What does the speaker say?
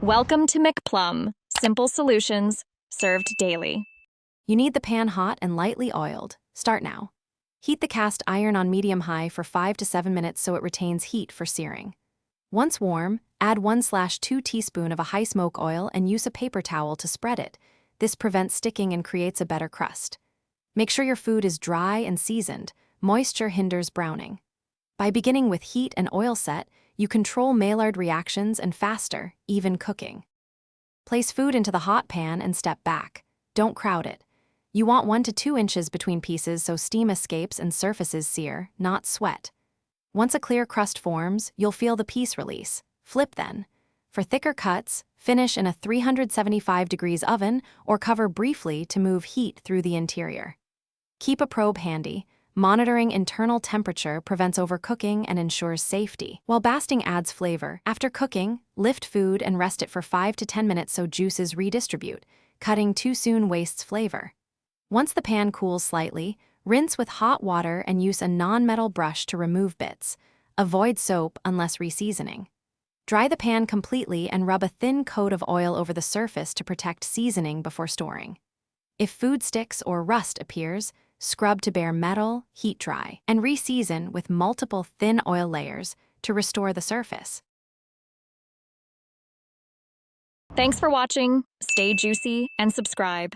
Welcome to McPlum, simple solutions served daily. You need the pan hot and lightly oiled. Start now. Heat the cast iron on medium-high for 5 to 7 minutes so it retains heat for searing. Once warm, add 1/2 teaspoon of a high smoke oil and use a paper towel to spread it. This prevents sticking and creates a better crust. Make sure your food is dry and seasoned. Moisture hinders browning. By beginning with heat and oil set, you control Maillard reactions and faster, even cooking. Place food into the hot pan and step back. Don't crowd it. You want 1 to 2 inches between pieces so steam escapes and surfaces sear, not sweat. Once a clear crust forms, you'll feel the piece release. Flip then. For thicker cuts, finish in a 375 degrees oven or cover briefly to move heat through the interior. Keep a probe handy. Monitoring internal temperature prevents overcooking and ensures safety, while basting adds flavor. After cooking, lift food and rest it for 5 to 10 minutes so juices redistribute. Cutting too soon wastes flavor. Once the pan cools slightly, rinse with hot water and use a non-metal brush to remove bits. Avoid soap unless reseasoning. Dry the pan completely and rub a thin coat of oil over the surface to protect seasoning before storing. If food sticks or rust appears, scrub to bare metal, heat dry, and re-season with multiple thin oil layers to restore the surface. Thanks for watching. Stay juicy and subscribe.